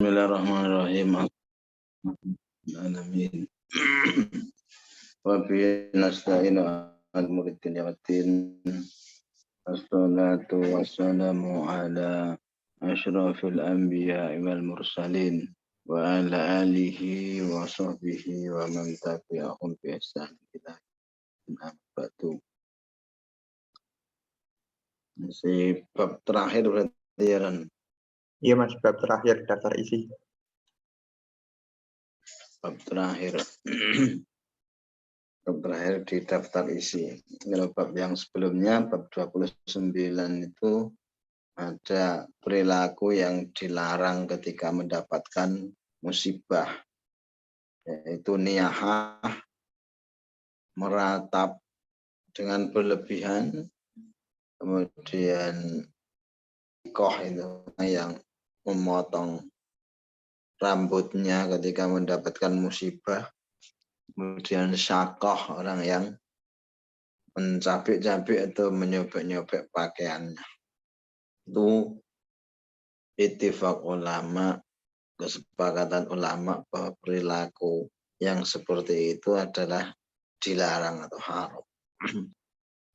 Bismillahirrahmanirrahim. Alamin. Wa bi nasta'inu al-muridin yawatin. Assalatu wassalamu ala asyrafil anbiya wal mursalin wa ala alihi wa sahbihi wa man tabi'ahum bi ihsan ila yaumil. Masih bab terakhir berarti ya, Ran? Iya Mas, bab terakhir daftar isi. Bab terakhir. Bab terakhir di daftar isi. Kalau bab yang sebelumnya, bab 29 itu ada perilaku yang dilarang ketika mendapatkan musibah. Yaitu niyahah, meratap dengan berlebihan, kemudian ikoh itu yang memotong rambutnya ketika mendapatkan musibah, kemudian syakoh, orang yang mencabik-cabik atau menyobek-nyobek pakaiannya. Itu ittifaq ulama, kesepakatan ulama bahwa perilaku yang seperti itu adalah dilarang atau haram.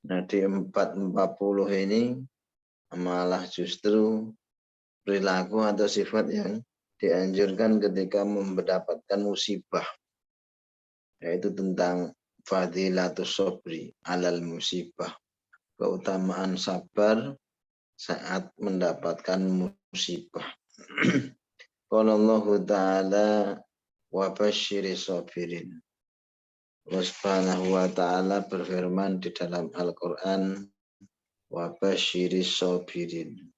Nah di 440 ini malah justru perilaku atau sifat yang dianjurkan ketika mendapatkan musibah, yaitu tentang fadilatus sobri alal musibah, keutamaan sabar saat mendapatkan musibah. Qala Allah Ta'ala wa basyiris sabirin. Allah Subhanahu wa Ta'ala berfirman di dalam Al-Quran, wa basyiris sabirin.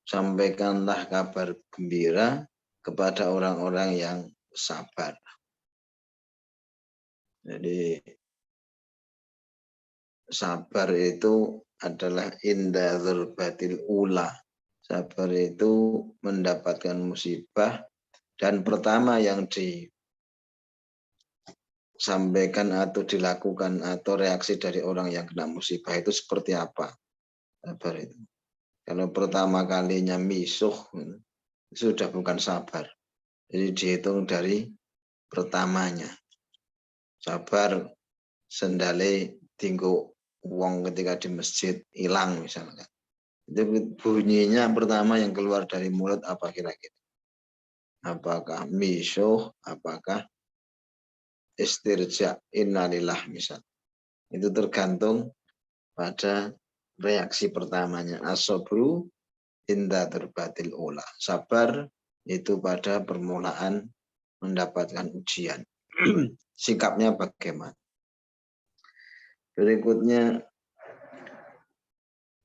Sampaikanlah kabar gembira kepada orang-orang yang sabar. Jadi sabar itu adalah inda dzurbatil ula. Sabar itu mendapatkan musibah, dan pertama yang disampaikan atau dilakukan atau reaksi dari orang yang kena musibah itu seperti apa? Sabar itu. Kalau pertama kalinya misuh, sudah bukan sabar. Jadi dihitung dari pertamanya. Sabar sendale tinggu uang ketika di masjid hilang misalkan. Itu bunyinya pertama yang keluar dari mulut apa kira-kira? Apakah misuh, apakah istirja, innalillah misal. Itu tergantung pada reaksi pertamanya. As-sabru inda terbatil ula. Sabar itu pada permulaan mendapatkan ujian. Sikapnya bagaimana? Berikutnya,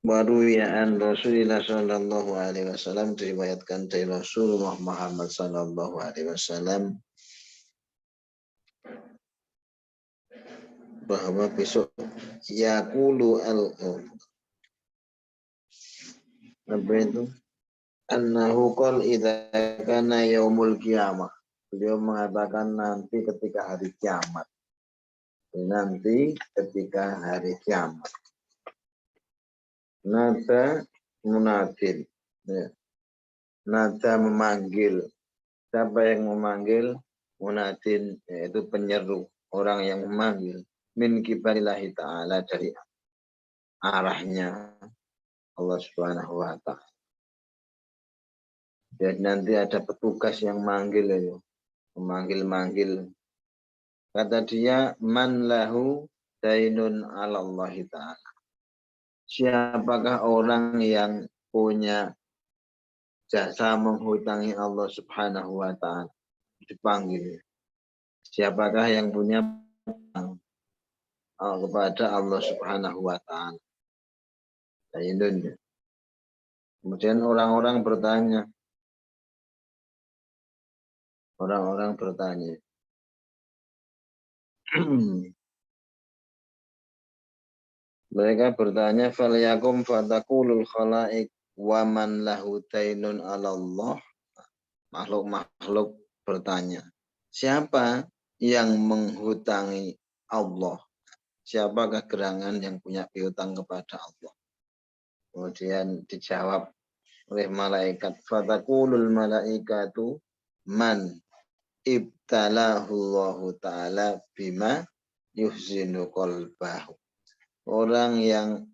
baru ya'an Rasulullah sallallahu alaihi wasallam, diriwayatkan dari Rasulullah Muhammad sallallahu alaihi wasallam bahwa besok yaqulu apa itu? Annahu qol idza kana yaumul qiyamah. Beliau mengatakan nanti ketika hari kiamat. Nanti ketika hari kiamat. Nada munadin. Ya. Nada memanggil. Siapa yang memanggil? Munadin, yaitu penyeru, orang yang memanggil. Min kibarillahi ta'ala, dari arahnya Allah Subhanahu wa Ta'ala. Jadi nanti ada petugas yang manggil itu. Memanggil-manggil. Kata dia, man lahu dainun 'alallahi ta'ala. Siapakah orang yang punya jasa menghutangi Allah Subhanahu wa Ta'ala? Dipanggil. Siapakah yang punya kepada Allah Subhanahu wa Ta'ala? Dainun. Kemudian orang-orang bertanya. Orang-orang bertanya. Mereka bertanya, falyakum fatakulul khalaik wa man lahu dainun 'alallah. Makhluk-makhluk bertanya, siapa yang menghutangi Allah? Siapakah gerangan yang punya piutang kepada Allah? Kemudian dijawab oleh malaikat. Fatakulul malaikatu man ibtalahu Allahu ta'ala bima yuhzinu qalbahu. Orang yang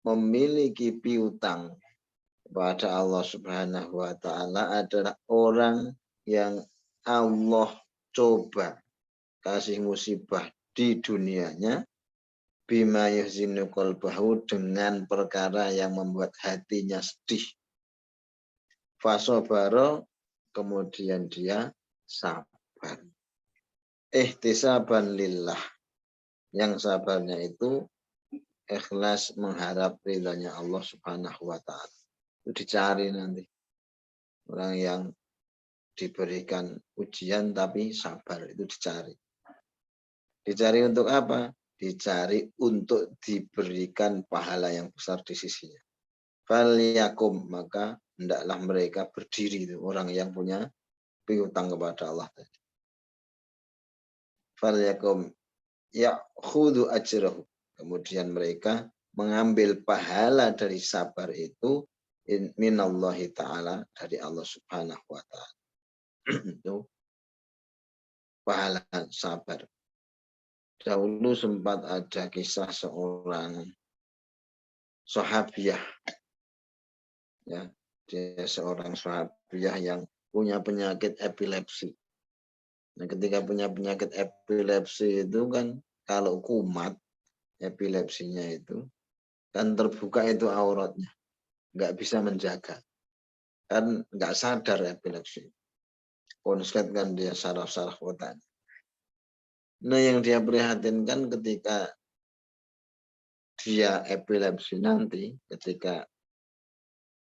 memiliki piutang kepada Allah Subhanahu wa ta'ala adalah orang yang Allah coba kasih musibah di dunianya bima yuhzinu qalbahu, dengan perkara yang membuat hatinya sedih. Fasobaro, kemudian dia sabar. Ihtisaban lillah, yang sabarnya itu ikhlas mengharap ridhanya Allah Subhanahu wa ta'ala. Itu dicari nanti. Orang yang diberikan ujian tapi sabar, itu dicari. Dicari untuk apa? Dicari untuk diberikan pahala yang besar di sisinya. Falyakum, maka hendaklah mereka berdiri, itu orang yang punya piutang kepada Allah tadi. Falyakum ya'khudhu ajrahu, kemudian mereka mengambil pahala dari sabar itu minallahi ta'ala, dari Allah Subhanahu wa ta'ala. Itu pahala sabar. Dahulu sempat ada kisah seorang sahabiah, ya, dia seorang sahabiah yang punya penyakit epilepsi. Nah, ketika punya penyakit epilepsi itu kan, kalau kumat epilepsinya itu kan terbuka itu auratnya, nggak bisa menjaga, kan nggak sadar epilepsi. Konslet kan dia saraf-saraf otaknya. Nah, yang dia prihatinkan ketika dia epilepsi nanti, ketika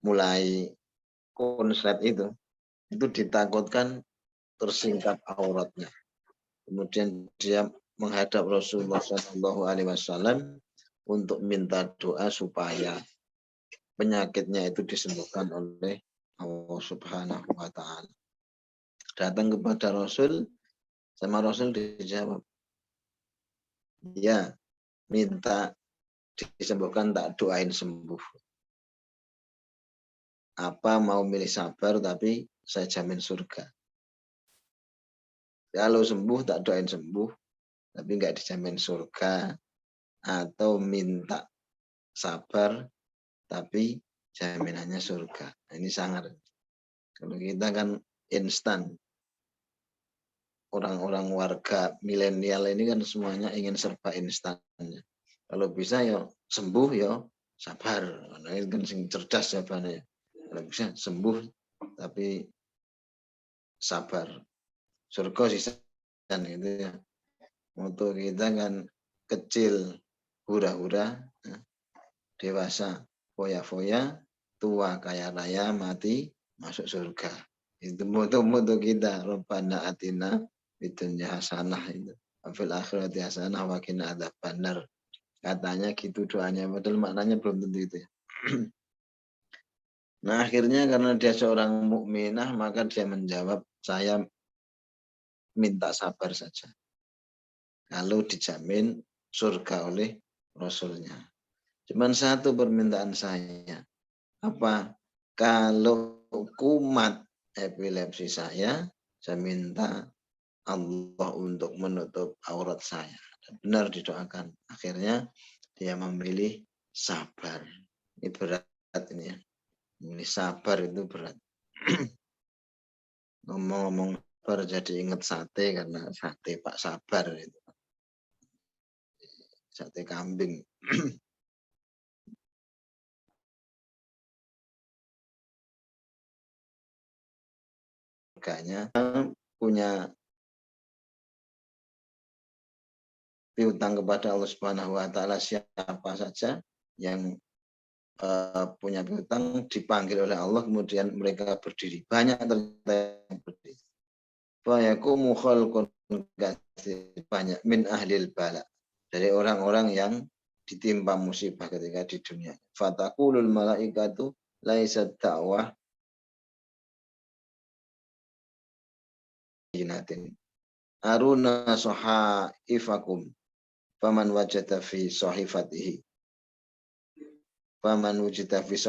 mulai konslet itu ditakutkan tersingkap auratnya. Kemudian dia menghadap Rasulullah SAW untuk minta doa supaya penyakitnya itu disembuhkan oleh Allah Subhanahu wa ta'ala. Datang kepada Rasul, sama Rasul dijawab, ya, minta disembuhkan, tak doain sembuh. Apa mau milih sabar tapi saya jamin surga. Kalau sembuh tak doain sembuh tapi nggak dijamin surga, atau minta sabar tapi jaminannya surga. Nah, ini sangat. Kalau kita kan instan. Orang-orang warga milenial ini kan semuanya ingin serba instan. Kalau bisa ya sembuh ya sabar. Nah, ini kan sing cerdas jawabannya. Kalau bisa sembuh tapi sabar. Surga sih kan itu ya. Moto kita kan kecil hura-hura, dewasa foya-foya, tua kaya raya, mati masuk surga. Itu moto-moto kita. Rabbana atina bidunya hasanah, itu fil akhirati hasanah wa qina adzabannar. Katanya gitu doanya, padahal maknanya belum tentu itu ya. Nah, akhirnya karena dia seorang mukminah, maka dia menjawab, saya minta sabar saja. Kalau dijamin surga oleh Rasulnya. Cuman satu permintaan saya. Apa? Kalau kumat epilepsi saya minta Allah untuk menutup aurat saya. Benar didoakan. Akhirnya dia memilih sabar. Ini berat ini ya. Memilih sabar itu berat. Ngomong-ngomong sabar jadi ingat sate, karena sate Pak Sabar itu. Sate kambing. Makanya punya piutang kepada Allah Subhanahu wa ta'ala, siapa saja yang punya piutang dipanggil oleh Allah, kemudian mereka berdiri. Banyak ternyata yang berdiri. Fayakumu khalqun katsir, banyak min ahlil bala, dari orang-orang yang ditimpa musibah ketika di dunia. Fataqulul malaikatu laisat da'wah jinatin. Aruna sohaifakum faman wajada fi sohifatihi. faman wujida fi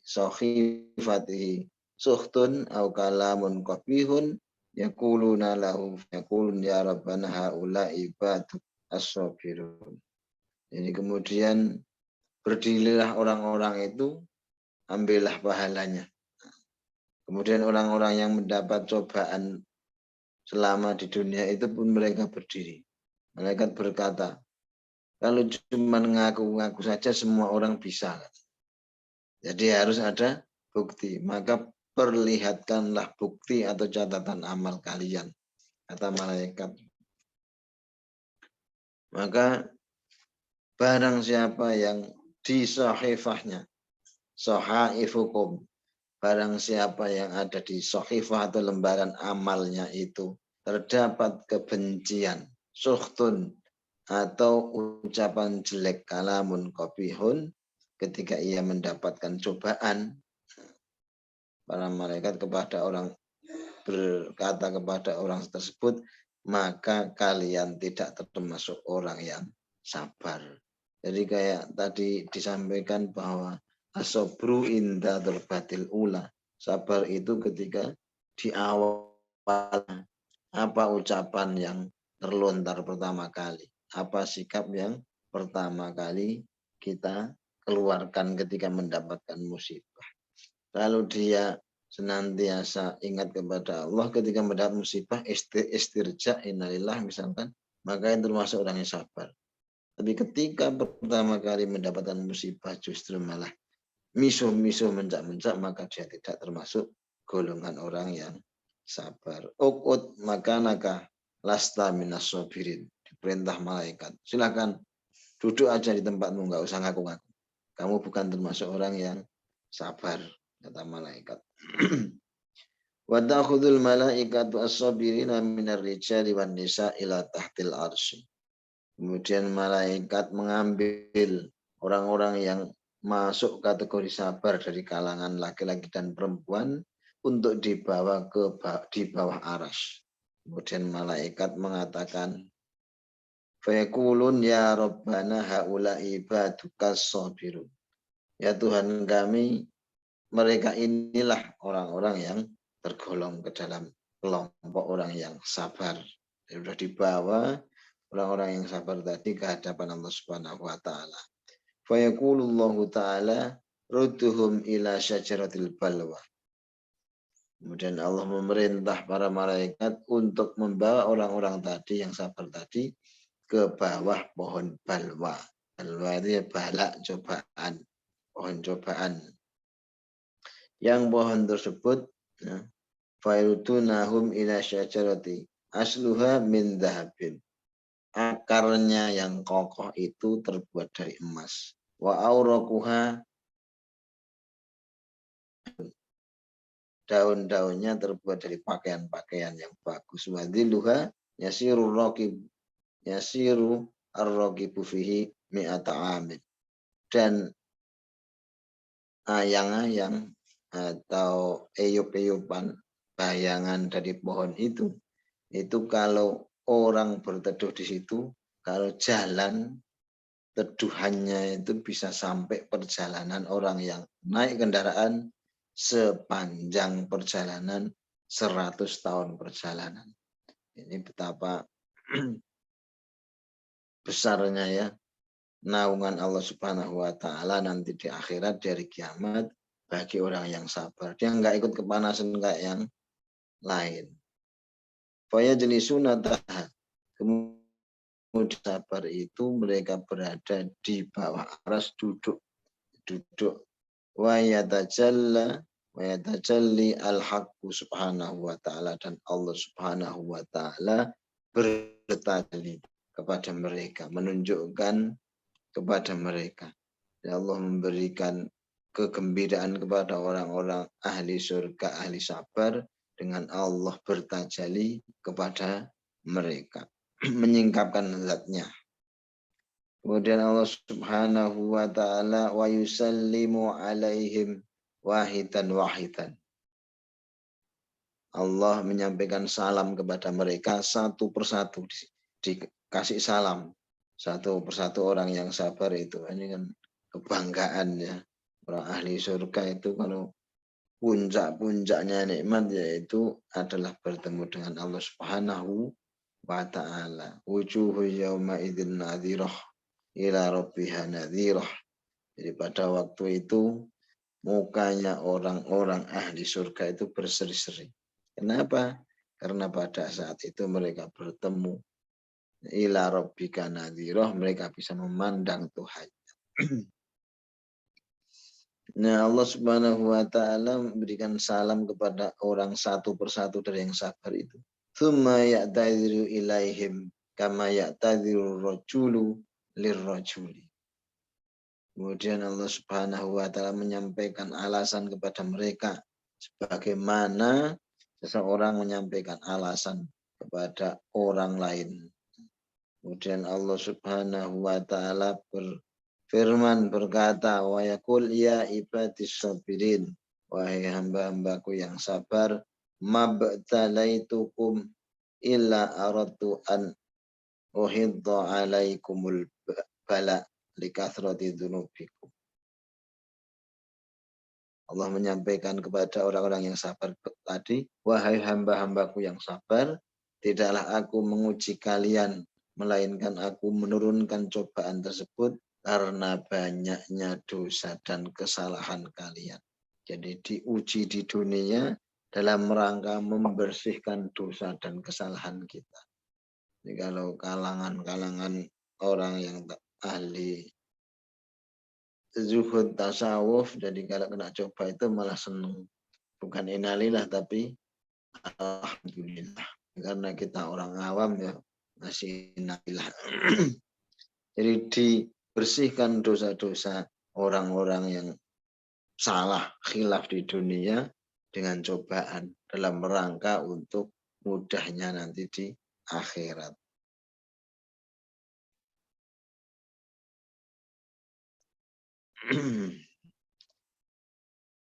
sahifatihi sukhtun aw kalamun qabihun yaquluna lahu yaqulun ya rabbana haula ibadu as-sabirun. Jadi kemudian berdirilah orang-orang itu, ambillah pahalanya. Kemudian orang-orang yang mendapat cobaan selama di dunia itu pun mereka berdiri. Malaikat berkata, kalau cuma ngaku-ngaku saja semua orang bisa. Jadi harus ada bukti. Maka perlihatkanlah bukti atau catatan amal kalian, kata malaikat. Maka barang siapa yang di sahifahnya, sahaifukum, barang siapa yang ada di sahifah atau lembaran amalnya itu terdapat kebencian, sukhtun, atau ucapan jelek, kalamun qabihun, ketika ia mendapatkan cobaan, para malaikat kepada orang berkata kepada orang tersebut, maka kalian tidak termasuk orang yang sabar. Jadi kayak tadi disampaikan bahwa asobru inda darbatil ula. Sabar itu ketika di awal apa ucapan yang terlontar pertama kali. Apa sikap yang pertama kali kita keluarkan ketika mendapatkan musibah. Lalu dia senantiasa ingat kepada Allah ketika mendapat musibah, istirja, innalillah misalkan, maka itu termasuk orang yang sabar. Tapi ketika pertama kali mendapatkan musibah justru malah misuh-misuh, mencak-mencak, maka dia tidak termasuk golongan orang yang sabar. Ukut makanaka lasta minas sabirin. Diperintah malaikat. Silakan duduk aja di tempatmu, nggak usah ngaku-ngaku. Kamu bukan termasuk orang yang sabar, kata malaikat. Wa ta'khudul malaikatu as-sabirina minar rijali wan nisa ila tahtil arsy. Kemudian malaikat mengambil orang-orang yang masuk kategori sabar dari kalangan laki-laki dan perempuan untuk dibawa di bawah arsy. Kemudian malaikat mengatakan, fayaqulun ya rabbana haula ibadukas sabirun. Ya Tuhan kami, mereka inilah orang-orang yang tergolong ke dalam kelompok orang yang sabar. Sudah dibawa orang-orang yang sabar tadi ke hadapan Allah Subhanahu wa taala. Fa yaqulullahu taala rudduhum ila syajaratil balwa. Kemudian Allah memerintah para malaikat untuk membawa orang-orang tadi yang sabar tadi ke bawah pohon balwa. Balwa itu ya bala, cobaan, pohon cobaan. Yang pohon tersebut fayudunahum ila syajarati asluha min dhahabin. Akarnya yang kokoh itu terbuat dari emas. Wa auraquha, daun-daunnya terbuat dari pakaian-pakaian yang bagus. Wa dhilluha yasiru ar-raqibu fihi mi'ata amin. Dan ayang-ayang atau eyup-eyupan bayangan dari pohon itu kalau orang berteduh di situ, kalau jalan teduhannya itu bisa sampai perjalanan orang yang naik kendaraan sepanjang perjalanan 100 tahun perjalanan. Ini betapa besarnya ya naungan Allah Subhanahu wa taala nanti di akhirat dari kiamat bagi orang yang sabar. Dia enggak ikut kepanasan kayak yang lain. Faya jenisuna taha. Kemudian sabar itu mereka berada di bawah aras, duduk. Wa yatajalli al-haqqu subhanahu wa ta'ala, dan Allah subhanahu wa ta'ala bertajalli kepada mereka, menunjukkan kepada mereka. Dan Allah memberikan kegembiraan kepada orang-orang ahli surga, ahli sabar, dengan Allah bertajalli kepada mereka, menyingkapkan zatnya. Kemudian Allah subhanahu wa ta'ala wa yusallimu alaihim wahidan. Allah menyampaikan salam kepada mereka satu persatu, dikasih salam satu persatu orang yang sabar itu. Ini kan kebanggaannya. Orang ahli surga itu kalau puncak-puncaknya nikmat yaitu adalah bertemu dengan Allah Subhanahu wa ta'ala. Wujuhu yawma idzin nadhirah ila rabbiha nadhirah. Jadi pada waktu itu mukanya orang-orang ahli surga itu berseri-seri. Kenapa? Karena pada saat itu mereka bertemu ila rabbika nadhirah, mereka bisa memandang Tuhan. Nah, Allah Subhanahu wa taala memberikan salam kepada orang satu persatu dari yang sabar itu. Tsumma ya'tadiru ilaihim kama ya'tadiru rajulu lirrajuli. Kemudian Allah Subhanahu wa taala menyampaikan alasan kepada mereka sebagaimana seseorang menyampaikan alasan kepada orang lain. Kemudian Allah Subhanahu wa taala berfirman berkata, wa yaqul ya ibadis sabirin, wahai hamba-hambaku yang sabar, mabtalaitukum illa aradtu an uhidda alaikumul bala likathrati dzunubikum. Allah menyampaikan kepada orang-orang yang sabar tadi, wahai hamba-hambaku yang sabar, tidaklah aku menguji kalian, melainkan aku menurunkan cobaan tersebut karena banyaknya dosa dan kesalahan kalian. Jadi diuji di dunia dalam rangka membersihkan dosa dan kesalahan kita. Jadi kalau kalangan-kalangan orang yang ahli zuhud tasawuf, jadi kalau kena coba itu malah seneng. Bukan innalillah tapi alhamdulillah. Karena kita orang awam ya masih innalillah. Jadi dibersihkan dosa-dosa orang-orang yang salah khilaf di dunia dengan cobaan dalam rangka untuk mudahnya nanti di akhirat.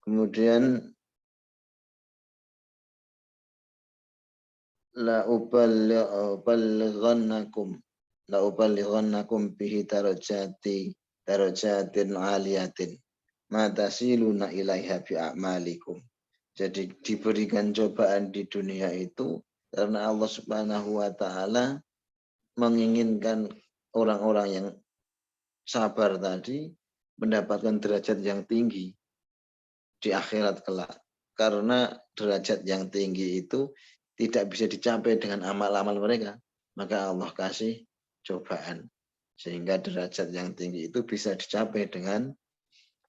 Kemudian la uballighannakum bihi darajatin aliyatin ma tasiluna ilaiha bi a'malikum. Jadi diberikan cobaan di dunia itu karena Allah Subhanahu wa taala menginginkan orang-orang yang sabar tadi mendapatkan derajat yang tinggi di akhirat kelak. Karena derajat yang tinggi itu tidak bisa dicapai dengan amal-amal mereka, maka Allah kasih cobaan sehingga derajat yang tinggi itu bisa dicapai dengan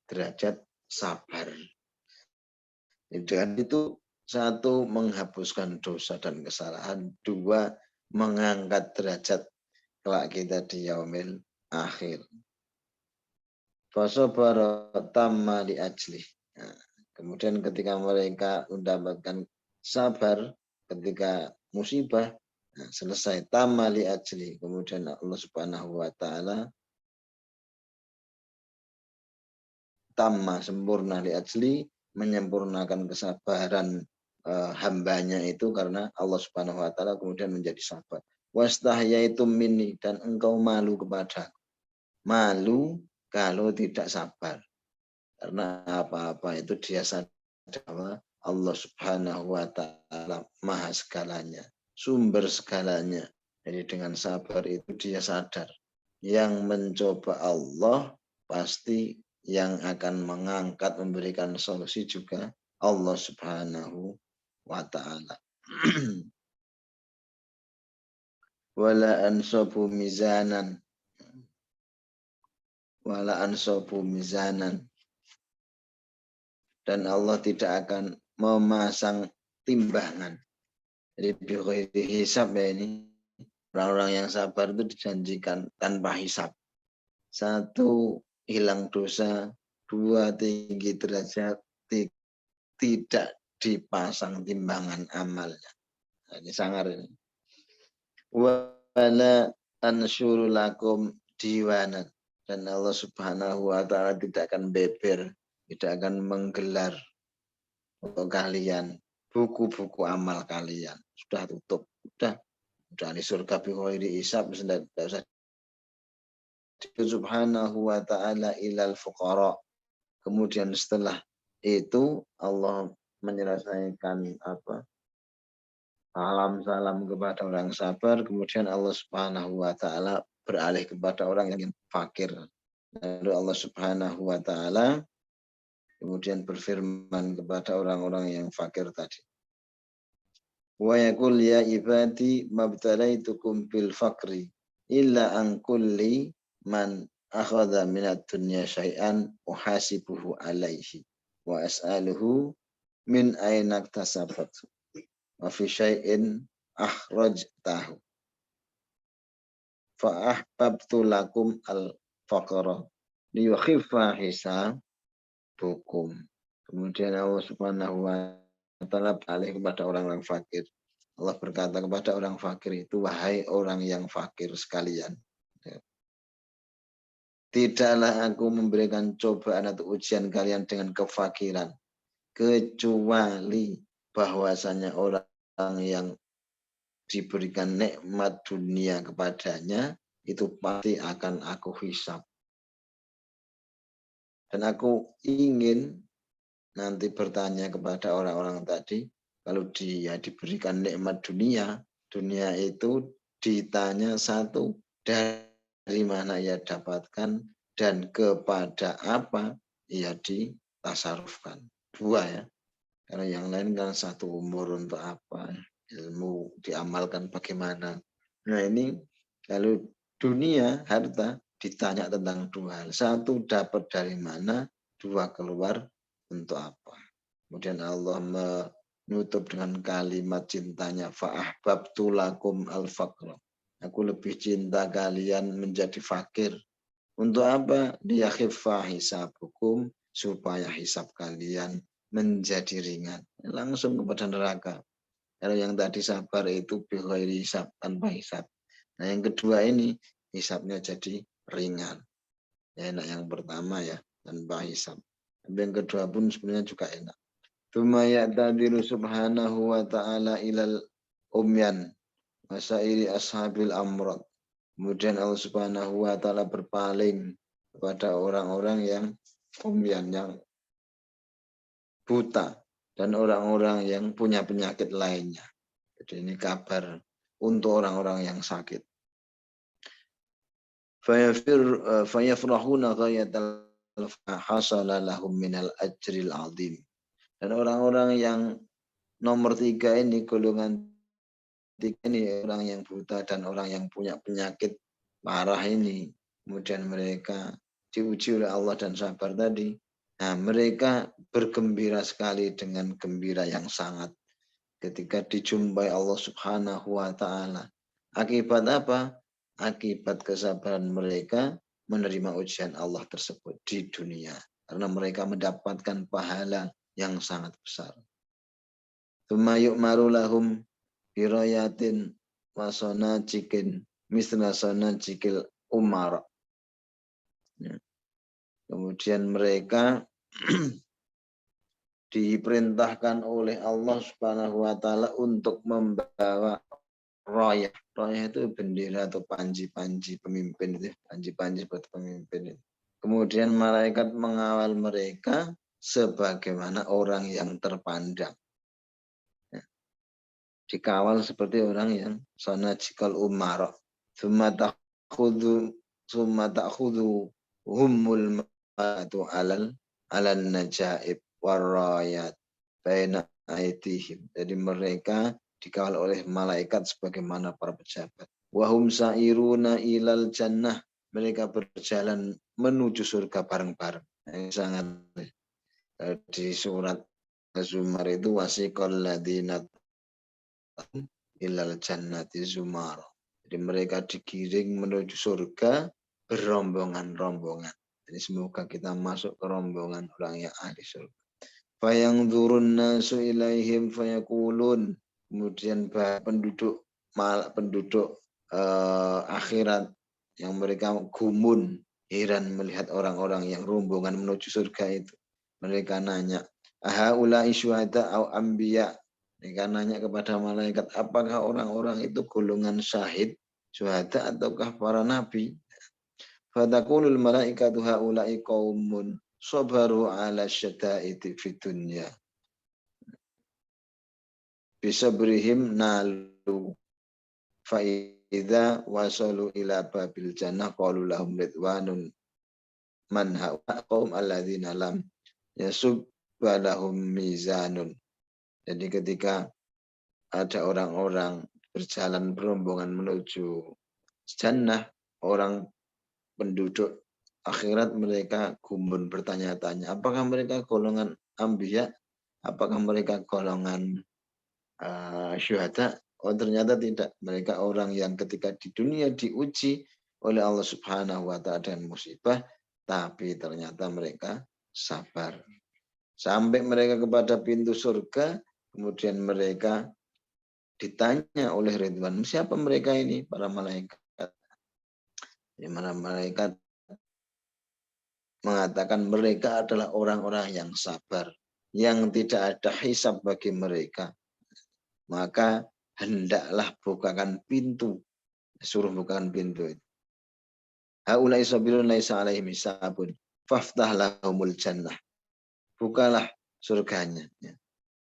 derajat sabar. Dan itu satu, menghapuskan dosa dan kesalahan, dua, mengangkat derajat kelak kita di yaumil akhir. Fasobara tamma li ajli. Nah, kemudian ketika mereka mendapatkan sabar ketika musibah, nah, selesai tamma li ajli. Kemudian Allah Subhanahu wa taala tamma sempurna li ajli, menyempurnakan kesabaran hambanya itu karena Allah Subhanahu wa taala kemudian menjadi sabar. Wastahyaitum minni, dan engkau malu kepada malu kalau tidak sabar. Karena apa-apa itu dia sadar Allah Subhanahu wa taala maha segalanya, sumber segalanya. Jadi dengan sabar itu dia sadar yang mencoba Allah pasti yang akan mengangkat memberikan solusi juga Allah Subhanahu wa taala. Wala ansabu mizanan. Wala ansabu mizanan. Dan Allah tidak akan memasang timbangan. Jadi bighairi hisab ya ini. Orang-orang yang sabar itu dijanjikan tanpa hisab. Satu, hilang dosa. Dua, tinggi derajat. Tidak dipasang timbangan amalnya. Nah, ini sangar ini. Wala ansyuru lakum diwanan. Dan Allah Subhanahu wa taala tidak akan beber, tidak akan menggelar untuk kalian buku-buku amal kalian. Sudah tutup, sudah di surga bighairi hisab, tidak usah subhanahu wa ta'ala ilal fuqara. Kemudian setelah itu Allah menyelesaikan salam kepada orang sabar, kemudian Allah Subhanahu wa taala beralih kepada orang yang fakir. Lalu Allah Subhanahu wa taala kemudian berfirman kepada orang-orang yang fakir tadi. Wa yaqul ya ibadi mabtalaitukum bil fakri illa an kulli man akhadha minad dunya syai'an uhasibuhu alaihi wa as'aluhu min aina iktasabatu wa fi syai'in akhrajtahu fa ahbabtu lakum al faqra liyukhiffa hisabukum. Kemudian Allah Subhanahu wa taala beralih kepada orang-orang fakir. Allah berkata kepada orang fakir itu, wahai orang yang fakir sekalian, tidaklah aku memberikan cobaan atau ujian kalian dengan kefakiran, kecuali bahwasanya orang yang diberikan nikmat dunia kepadanya itu pasti akan aku hisab. Dan aku ingin nanti bertanya kepada orang-orang tadi, kalau dia diberikan nikmat dunia, dunia itu ditanya satu, dari mana ia dapatkan dan kepada apa ia ditasarufkan. Dua ya. Karena yang lain kan satu, umur untuk apa, ilmu diamalkan bagaimana. Nah ini kalau dunia, harta ditanya tentang dua hal. Satu, dapat dari mana, dua, keluar untuk apa. Kemudian Allah menutup dengan kalimat cintanya, fa'ahbabtu lakum al-faqra. Aku lebih cinta kalian menjadi fakir. Untuk apa? Liyakhiffa hisabukum, supaya hisab kalian menjadi ringan. Langsung kepada neraka. Kalau yang tadi sabar itu bighairi hisab, tanpa hisab. Nah yang kedua ini hisabnya jadi ringan. Ya, enak yang pertama ya, tanpa hisab. Yang kedua pun sebenarnya juga enak. Tsumma ya'tadiru subhanahu wa ta'ala ilal umyan masairi ashabil amrad. Kemudian Allah Subhanahu wa taala berpaling kepada orang-orang yang umyan, yang buta, dan orang-orang yang punya penyakit lainnya. Jadi ini kabar untuk orang-orang yang sakit. Fayafrahuna ghayatal hasala lahum minal ajril azim. Dan orang-orang yang nomor 3 ini, golongan 3 ini, orang yang buta dan orang yang punya penyakit parah ini, kemudian mereka diuji oleh Allah dan sabar tadi. Nah, mereka bergembira sekali dengan gembira yang sangat ketika dijumpai Allah Subhanahu wa taala. Akibat apa? Akibat kesabaran mereka menerima ujian Allah tersebut di dunia, karena mereka mendapatkan pahala yang sangat besar. Tsumma yu'maru lahum birayatin wasona cikin misla sona cikil umar. Kemudian mereka diperintahkan oleh Allah Subhanahu wa taala untuk membawa rayah. Rayah itu bendera atau panji-panji pemimpin itu, panji-panji buat pemimpin itu. Kemudian malaikat mengawal mereka sebagaimana orang yang terpandang. Dikawal seperti orang yang sanajikal umar. Summa ta'khudhu humul ma'atu alal najaib warayat baina aitihim. Jadi mereka dikawal oleh malaikat sebagaimana para pejabat. Wahum sa'iruna ilal jannah. Mereka berjalan menuju surga bareng-bareng. Yang sangat di surat Az-Zumar itu wasiqal ladina ilal jannati zumar. Jadi mereka digiring menuju surga berombongan-rombongan. Jadi semoga kita masuk ke rombongan orang yang ahli surga. Fayang turun nasu ilaihim fayakulun. Kemudian penduduk akhirat yang mereka gumun, heran melihat orang-orang yang rombongan menuju surga itu. Mereka nanya, ahaula isyuhada au ambiya. Mereka nanya kepada malaikat, apakah orang-orang itu golongan syahid, syuhada, ataukah para nabi? Fatakunul malaikatu haula'i qaumun sabaru ala syada'iti fid dunya. Bisabrihim nalu fa idza wasalu ila babil jannah qalu lahum ridwanun man haula qaum alladzina lam yasub balahum mizanun. Jadi ketika ada orang-orang berjalan berombongan menuju jannah, orang penduduk akhirat mereka gumun bertanya-tanya, apakah mereka golongan anbiya, apakah mereka golongan syuhada? Oh ternyata tidak, mereka orang yang ketika di dunia diuji oleh Allah Subhanahu wa Ta'ala dengan musibah, tapi ternyata mereka sabar. Sampai mereka kepada pintu surga, kemudian mereka ditanya oleh Ridwan, siapa mereka ini? Para malaikat. Para malaikat mengatakan mereka adalah orang-orang yang sabar, yang tidak ada hisab bagi mereka. Maka hendaklah bukakan pintu, suruh bukakan pintu itu. Haulai sabirun laisa alaihim hisabun, faftah lahumul jannah. Bukalah surganya.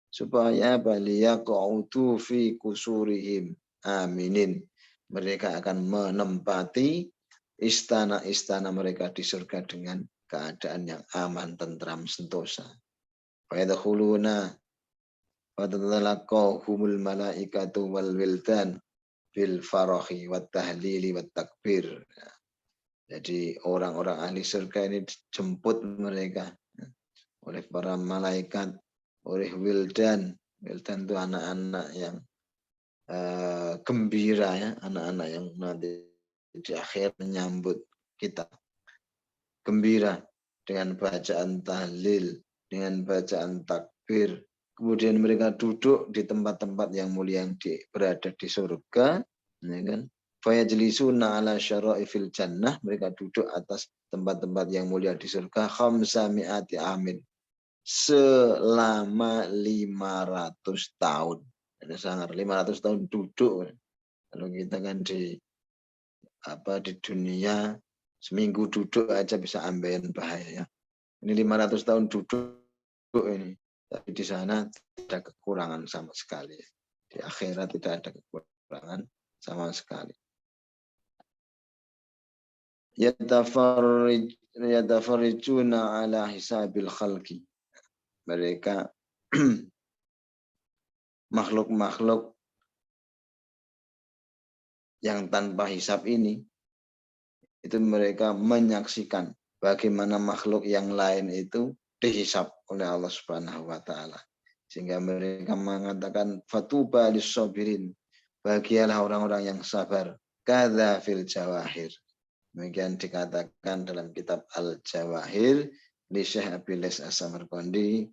Supaya baliyaqa'udu fi kusurihim aminin. Mereka akan menempati istana-istana mereka di surga dengan keadaan yang aman, tentram, sentosa. Wa yadkhuluna wa tatalaqahumul malaikatu wal wildan bil farahi wat tahlili wat takbir. Jadi orang-orang ahli surga ini dijemput mereka oleh para malaikat, oleh wildan. Wildan itu anak-anak yang gembira ya, anak-anak yang nanti di akhir menyambut kita. Gembira dengan bacaan tahlil, dengan bacaan takbir. Kemudian mereka duduk di tempat-tempat yang mulia yang berada di surga, ya kan? Fayajlisuna ala syara'ifil jannah, mereka duduk atas tempat-tempat yang mulia di surga, khamsami'ati amin, selama 500 tahun. Ada sangat 500 tahun duduk. Kalau kita kan di dunia seminggu duduk aja bisa ambeien bahaya ya. Ini 500 tahun duduk ini. Tapi di sana tidak ada kekurangan sama sekali. Di akhirat tidak ada kekurangan sama sekali. Yatafarrijuna ala hisabil khalqi. Mereka makhluk-makhluk yang tanpa hisab ini, itu mereka menyaksikan bagaimana makhluk yang lain itu dihisab oleh Allah Subhanahu wa Ta'ala. Sehingga mereka mengatakan fatuba lis-sabirin, bahagialah orang-orang yang sabar, kadza fil jawahir. Demikian dikatakan dalam kitab Al-Jawahir di Syekh Abilis As-Samarqandi,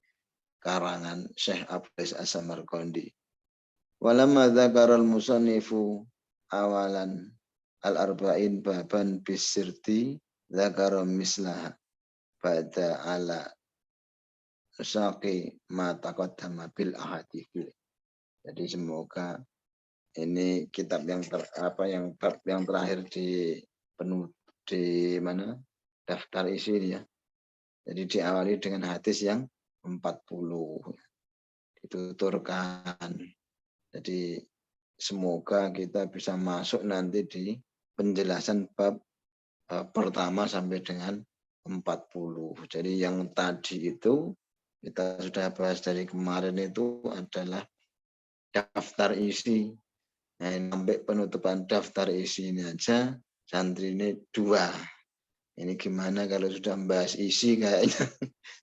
karangan Syekh Abilis As-Samarqandi. Walamma dzakaral musannifu awalan al-arba'in baban bisirti dzakara mislaha ba'da ala saqi ma taqaddama bil ahadits. Jadi semoga ini kitab yang yang terakhir di mana daftar isi ini ya. Jadi diawali dengan hadis yang 40 dituturkan. Jadi semoga kita bisa masuk nanti di penjelasan bab pertama sampai dengan 40. Jadi yang tadi itu kita sudah bahas dari kemarin itu adalah daftar isi. Nah, sampai penutupan daftar isi ini aja santri ini 2. Ini gimana kalau sudah membahas isi kayaknya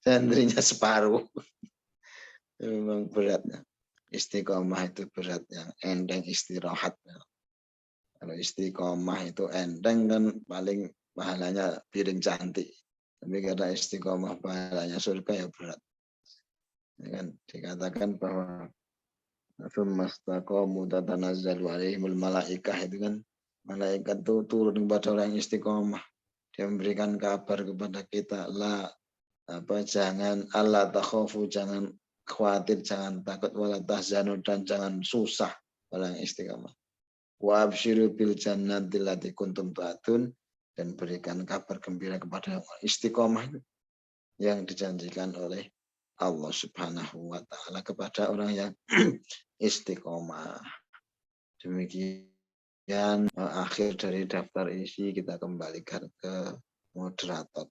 santrinya separuh. Memang beratnya. Istiqomah itu berat, yang endeng istirahat. Kalau istiqomah itu endeng kan paling pahalanya piring cantik. Tapi karena istiqomah pahalanya surga ya berat. Ya kan dikatakan bahwa Tsumastaqamu tatanazzalu alaihimul malaikah, itu kan malaikat itu turun kepada orang yang istiqomah. Dia memberikan kabar kepada kita, jangan Allah takhafu, jangan khawatir, jangan takut, wala tahzanu, dan jangan susah orang istiqamah. Wa absyiru bil jannati allati kuntum tu'adun, dan berikan kabar gembira kepada orang istiqomah yang dijanjikan oleh Allah Subhanahu wa taala kepada orang yang istiqomah. Demikian akhir dari daftar isi, kita kembalikan ke moderator.